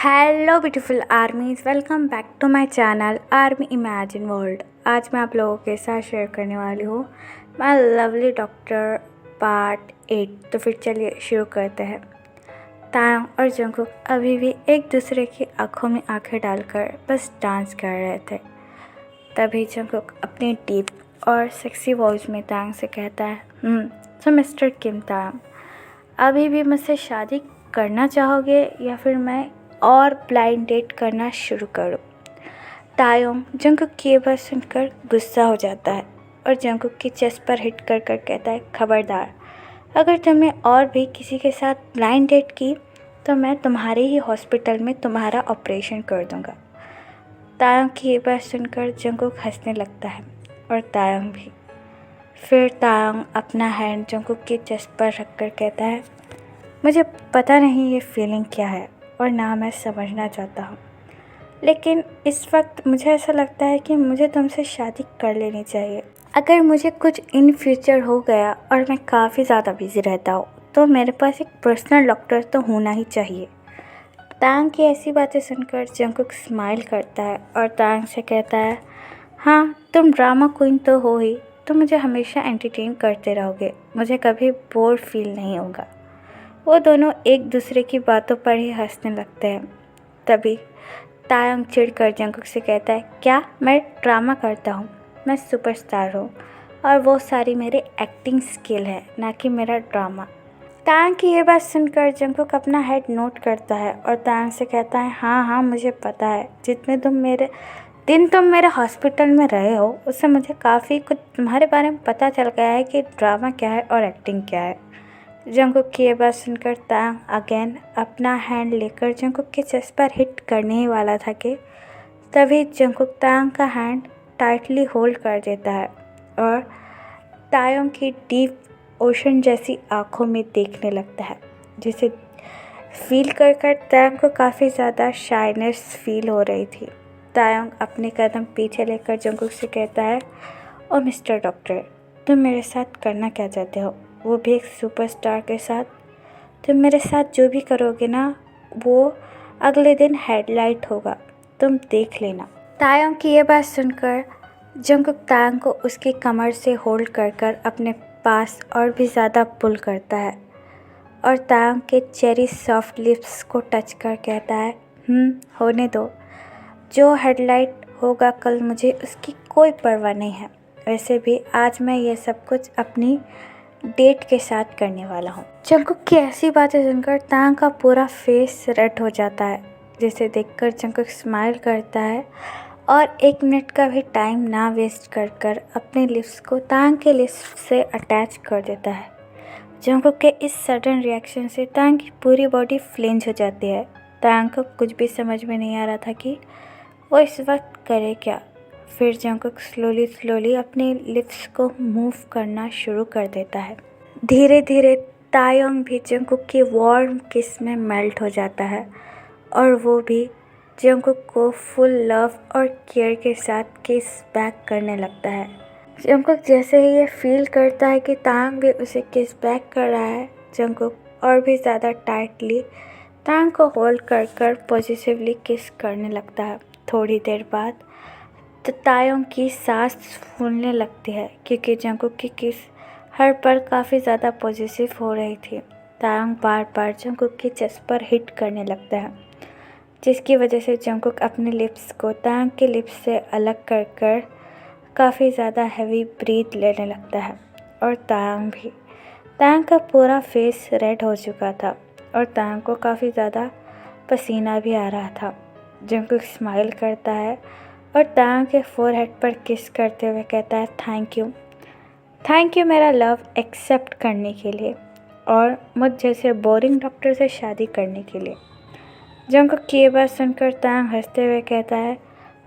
Hello beautiful armies, welcome back to my channel army imagine world. आज मैं आप लोगों के साथ शेयर करने वाली हूँ माय लवली डॉक्टर पार्ट 8। तो फिर चलिए शुरू करते हैं। तायंग और जंगकुक अभी भी एक दूसरे की आंखों में आंखें डालकर बस डांस कर रहे थे। तभी जंगकुक अपनी डीप और सेक्सी वॉइस में तायंग से कहता है, तो मिस्टर किम तायंग, अभी भी मुझसे शादी करना चाहोगे या फिर मैं और ब्लाइंड डेट करना शुरू करूं? तायोंग जंगकुक की ये बात सुनकर गुस्सा हो जाता है और जंगकुक की चेस्ट पर हिट कर कर कहता है, खबरदार, अगर तुमने और भी किसी के साथ ब्लाइंड डेट की तो मैं तुम्हारे ही हॉस्पिटल में तुम्हारा ऑपरेशन कर दूंगा। तायोंग की ये बात सुनकर जंगकुक हंसने लगता है और तायोंग भी। फिर तायोंग अपना हैंड जंगकुक की चेस्ट पर रखकर कहता है, मुझे पता नहीं ये फीलिंग क्या है और ना मैं समझना चाहता हूँ, लेकिन इस वक्त मुझे ऐसा लगता है कि मुझे तुमसे शादी कर लेनी चाहिए। अगर मुझे कुछ इन फ्यूचर हो गया और मैं काफ़ी ज़्यादा बिजी रहता हूँ तो मेरे पास एक पर्सनल डॉक्टर तो होना ही चाहिए। तांग की ऐसी बातें सुनकर जंगकुक स्माइल करता है और तांग से कहता है, हाँ तुम ड्रामा क्वीन तो हो ही, तुम मुझे हमेशा एंटरटेन करते रहोगे, मुझे कभी बोर फील नहीं होगा। वो दोनों एक दूसरे की बातों पर ही हंसने लगते हैं। तभी तायंग चिढ़कर जंगकुक से कहता है, क्या मैं ड्रामा करता हूँ? मैं सुपरस्टार हूँ और वो सारी मेरे एक्टिंग स्किल है, ना कि मेरा ड्रामा। तायंग की ये बात सुनकर जंगकुक अपना हेड नोट करता है और तायंग से कहता है, हाँ हाँ मुझे पता है, जितने तुम मेरे हॉस्पिटल में रहे हो उससे मुझे काफ़ी कुछ तुम्हारे बारे में पता चल गया है कि ड्रामा क्या है और एक्टिंग क्या है। जंगकुक की ये बात सुनकर तांग अगेन अपना हैंड लेकर जंगकुक के चेस्ट पर हिट करने ही वाला था कि तभी जंगकुक तांग का हैंड टाइटली होल्ड कर देता है और तायोंग की डीप ओशन जैसी आंखों में देखने लगता है, जिसे फील कर कर तायोंग को काफ़ी ज़्यादा शाइनेस फील हो रही थी। तायोंग अपने कदम पीछे लेकर जंगकुक से कहता है, ओ मिस्टर डॉक्टर, तुम मेरे साथ करना क्या चाहते हो, वो भी एक सुपरस्टार के साथ? तुम मेरे साथ जो भी करोगे ना, वो अगले दिन हेडलाइट होगा, तुम देख लेना। तायोंग की ये बात सुनकर जंगकुक तायोंग को उसकी कमर से होल्ड कर कर अपने पास और भी ज़्यादा पुल करता है और तायोंग के चेरी सॉफ्ट लिप्स को टच कर कहता है, होने दो, जो हेडलाइट होगा कल मुझे उसकी कोई परवाह नहीं है। वैसे भी आज मैं ये सब कुछ अपनी डेट के साथ करने वाला हूँ। जंगकुक की ऐसी बातें सुनकर तांग का पूरा फेस रेड हो जाता है, जिसे देखकर जंगकुक स्माइल करता है और 1 मिनट का भी टाइम ना वेस्ट कर कर अपने लिप्स को तांग के लिप्स से अटैच कर देता है। जंगकुक के इस सडन रिएक्शन से तांग की पूरी बॉडी फ्लेंज हो जाती है। तांग को कुछ भी समझ में नहीं आ रहा था कि वो इस वक्त करे क्या। फिर जंगकुक स्लोली अपने लिप्स को मूव करना शुरू कर देता है। धीरे धीरे तायोंग भी जंगकुक की वार्म किस में मेल्ट हो जाता है और वो भी जंगकुक को फुल लव और केयर के साथ किस बैक करने लगता है। जंगकुक जैसे ही ये फील करता है कि तांग भी उसे किस बैक कर रहा है, जंगकुक और भी ज़्यादा टाइटली तांग को होल्ड कर कर पॉजिटिवली किस करने लगता है। थोड़ी देर बाद तो तायोंग की सांस फूलने लगती है क्योंकि जंगकुक की किस हर पल काफ़ी ज़्यादा पॉजिटिव हो रही थी। तायोंग बार बार जंगकुक की चेस्ट पर हिट करने लगता है, जिसकी वजह से जंगकुक अपने लिप्स को तायोंग के लिप्स से अलग कर कर काफ़ी ज़्यादा हैवी ब्रीथ लेने लगता है और तायोंग भी। तायोंग का पूरा फेस रेड हो चुका था और तायोंग को काफ़ी ज़्यादा पसीना भी आ रहा था। जंगकुक स्माइल करता है और तायोंग के फोरहेड पर किस करते हुए कहता है, थैंक यू मेरा लव एक्सेप्ट करने के लिए और मुझ जैसे बोरिंग डॉक्टर से शादी करने के लिए। जंगकुक की ये बात सुनकर तायोंग हंसते हुए कहता है,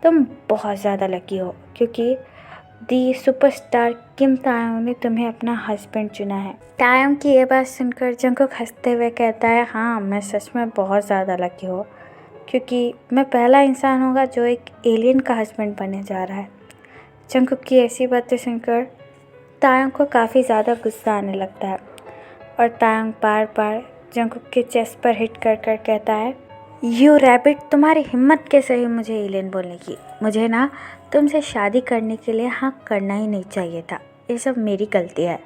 तुम बहुत ज़्यादा लकी हो क्योंकि दी सुपरस्टार किम तायोंग ने तुम्हें अपना हस्बैंड चुना है। तायोंग की ये बात सुनकर जंगकुक हंसते हुए कहता है, हाँ मैं सच में बहुत ज़्यादा लकी हूँ क्योंकि मैं पहला इंसान होगा जो एक एलियन का हस्बैंड बनने जा रहा है। जंगकुक की ऐसी बातें सुनकर तायोंग को काफ़ी ज़्यादा गुस्सा आने लगता है और तायोंग बार बार जंगकुक के चेस्ट पर हिट कर कर कहता है, यू रैबिट, तुम्हारी हिम्मत कैसे हुई मुझे एलियन बोलने की। मुझे ना तुमसे शादी करने के लिए हाँ करना ही नहीं चाहिए था। ये सब मेरी गलती है।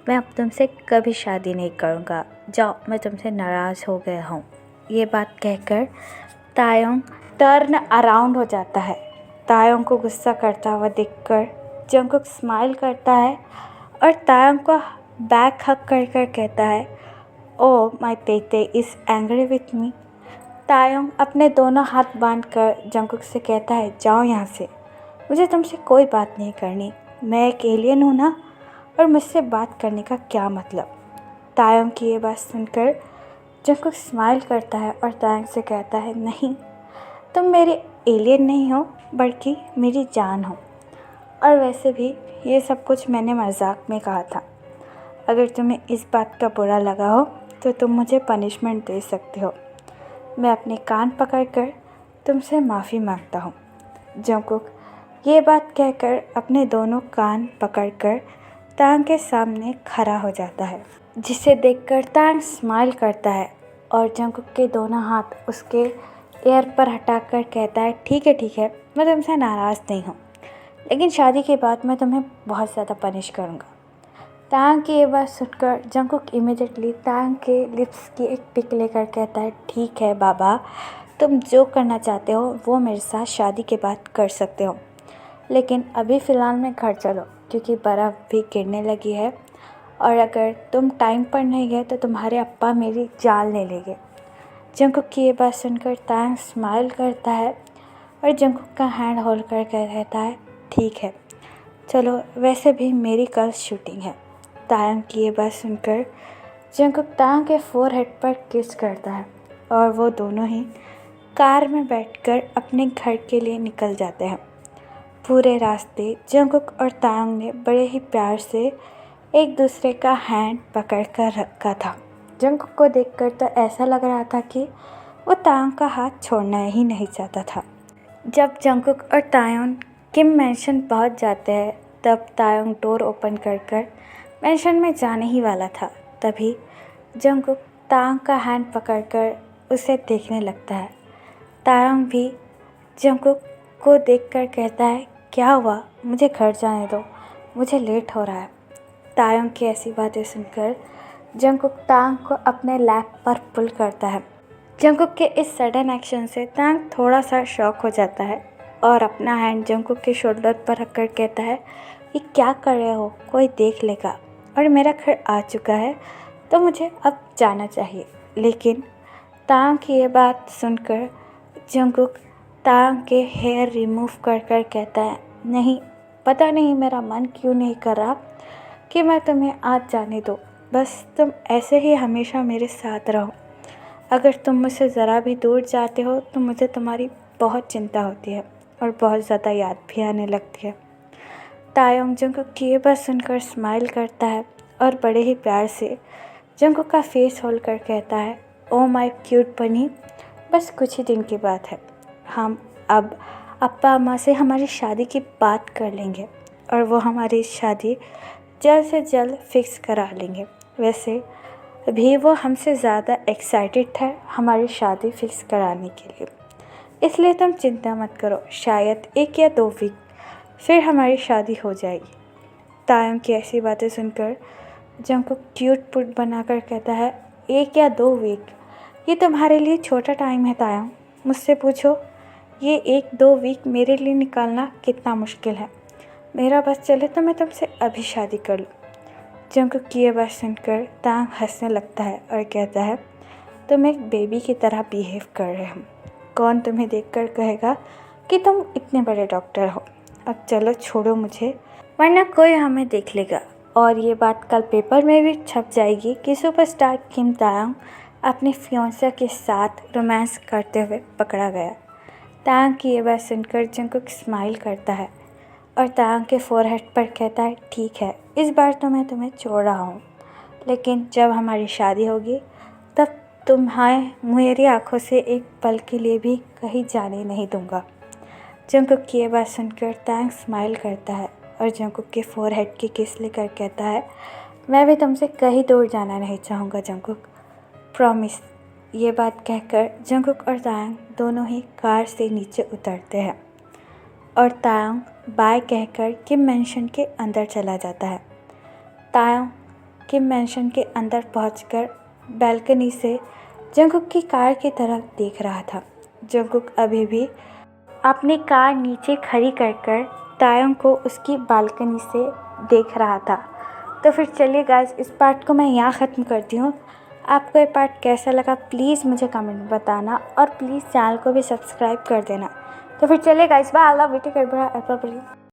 मैं अब तुमसे कभी शादी नहीं करूँगा। जाओ, मैं तुमसे नाराज़ हो गया हूँ। ये बात कहकर तायोंग टर्न अराउंड हो जाता है। तायोंग को गुस्सा करता हुआ देखकर जंगकुक स्माइल करता है और तायोंग को बैक हक कर कर कहता है, ओ माय तेते इज़ एंग्री विथ मी। तायोंग अपने दोनों हाथ बांधकर जंगकुक से कहता है, जाओ यहाँ से, मुझे तुमसे कोई बात नहीं करनी। मैं एक एलियन हूँ ना, और मुझसे बात करने का क्या मतलब। तायोंग की ये बात सुनकर जंगकुक स्माइल करता है और तायोंग से कहता है, नहीं, तुम मेरे एलियन नहीं हो बल्कि मेरी जान हो। और वैसे भी ये सब कुछ मैंने मजाक में कहा था। अगर तुम्हें इस बात का बुरा लगा हो तो तुम मुझे पनिशमेंट दे सकते हो। मैं अपने कान पकड़कर तुमसे माफ़ी मांगता हूँ। जंगकुक ये बात कहकर अपने दोनों कान पकड़कर तांग के सामने खड़ा हो जाता है, जिसे देखकर तांग स्माइल करता है और जंगकुक के दोनों हाथ उसके एयर पर हटाकर कहता है, ठीक है, मैं तुमसे नाराज़ नहीं हूँ, लेकिन शादी के बाद मैं तुम्हें बहुत ज़्यादा पनिश करूँगा। तांग की ये बात सुनकर जंगकुक इमीडिएटली तांग के लिप्स की एक पिक लेकर कहता है, ठीक है बाबा, तुम जो करना चाहते हो वो मेरे साथ शादी के बाद कर सकते हो, लेकिन अभी फ़िलहाल में घर चलो क्योंकि बर्फ़ भी गिरने लगी है और अगर तुम टाइम पर नहीं गए तो तुम्हारे अप्पा मेरी जान ले लेंगे। जंगकुक की ये बात सुनकर तांग स्माइल करता है और जंगकुक का हैंड होल्ड कर कहता है, ठीक है, चलो, वैसे भी मेरी कल शूटिंग है। तांग की ये बात सुनकर जंगकुक तांग के फोरहेड पर किस करता है और वो दोनों ही कार में बैठकर अपने घर के लिए निकल जाते हैं। पूरे रास्ते जंगकुक और तांग ने बड़े ही प्यार से एक दूसरे का हैंड पकड़ कर रखा था। जंगकुक को देखकर तो ऐसा लग रहा था कि वो तांग का हाथ छोड़ना ही नहीं चाहता था। जब जंगकुक और तायोंग किम मैंशन पहुंच जाते हैं तब तायोंग डोर ओपन कर मैंशन में जाने ही वाला था। तभी जंगकुक तांग का हैंड पकड़कर उसे देखने लगता है। तायोंग भी जंगकुक को देखकर कहता है, क्या हुआ, मुझे घर जाने दो, मुझे लेट हो रहा है। तायोंग की ऐसी बातें सुनकर जंगकुक तांग को अपने लैप पर पुल करता है। जंगकुक के इस सडन एक्शन से तांग थोड़ा सा शॉक हो जाता है और अपना हैंड जंगकुक के शोल्डर पर रखकर कहता है, ये क्या कर रहे हो, कोई देख लेगा और मेरा घर आ चुका है तो मुझे अब जाना चाहिए। लेकिन तांग की ये बात सुनकर जंगकुक तांग के हेयर रिमूव कर कहता है, नहीं, पता नहीं मेरा मन क्यों नहीं कर रहा कि मैं तुम्हें आज जाने दूँ, बस तुम ऐसे ही हमेशा मेरे साथ रहो। अगर तुम मुझसे ज़रा भी दूर जाते हो तो मुझे तुम्हारी बहुत चिंता होती है और बहुत ज़्यादा याद भी आने लगती है। तायोंग जंगकुक की ये बात सुनकर स्माइल करता है और बड़े ही प्यार से जंगकुक का फेस होल्ड कर कहता है, ओ माय क्यूट बनी, बस कुछ ही दिन की बात है, हम अब अप्पा अम्मा से हमारी शादी की बात कर लेंगे और वो हमारी शादी जल्द से जल्द फिक्स करा लेंगे। वैसे भी वो हमसे ज़्यादा एक्साइटेड है हमारी शादी फिक्स कराने के लिए, इसलिए तुम चिंता मत करो, शायद 1 या 2 वीक फिर हमारी शादी हो जाएगी। तायोंग की ऐसी बातें सुनकर जंगकुक क्यूट पुट बनाकर कहता है, 1 या 2 वीक, ये तुम्हारे लिए छोटा टाइम है तायोंग, मुझसे पूछो ये 1-2 वीक मेरे लिए निकालना कितना मुश्किल है। मेरा बस चले तो मैं तुमसे अभी शादी कर लूँ। जंगकुक की ये बात सुनकर तांग हंसने लगता है और कहता है, तुम एक बेबी की तरह बिहेव कर रहे हो, कौन तुम्हें देखकर कहेगा कि तुम इतने बड़े डॉक्टर हो। अब चलो छोड़ो मुझे, वरना कोई हमें देख लेगा और ये बात कल पेपर में भी छप जाएगी कि सुपरस्टार किम तायोंग अपने फियांसे के साथ रोमांस करते हुए पकड़ा गया। तांग की ये बात सुनकर जंगकुक स्माइल करता है और तांग के फोरहेड पर कहता है, ठीक है, इस बार तो मैं तुम्हें छोड़ रहा हूँ, लेकिन जब हमारी शादी होगी तब तुम्हें मेरी आंखों से एक पल के लिए भी कहीं जाने नहीं दूँगा। जंगकुक की ये बात सुनकर तांग स्माइल करता है और जंगकुक के फोरहेड की किस लेकर कहता है, मैं भी तुमसे कहीं दूर जाना नहीं चाहूँगा जंगकुक, प्रॉमिस। ये बात कहकर जंगकुक और तायंग दोनों ही कार से नीचे उतरते हैं और तायंग बाय कहकर किम मैंशन के अंदर चला जाता है। तायंग किम मैंशन के अंदर पहुंचकर बैल्कनी से जंगकुक की कार की तरफ देख रहा था। जंगकुक अभी भी अपनी कार नीचे खड़ी कर तायंग को उसकी बालकनी से देख रहा था। तो फिर चलिए गाइस, इस पार्ट को मैं यहाँ ख़त्म करती हूँ। आपको ये पार्ट कैसा लगा प्लीज़ मुझे कमेंट में बताना और प्लीज़ चैनल को भी सब्सक्राइब कर देना। तो फिर चलिए guys, bye, I love you, take care, bye.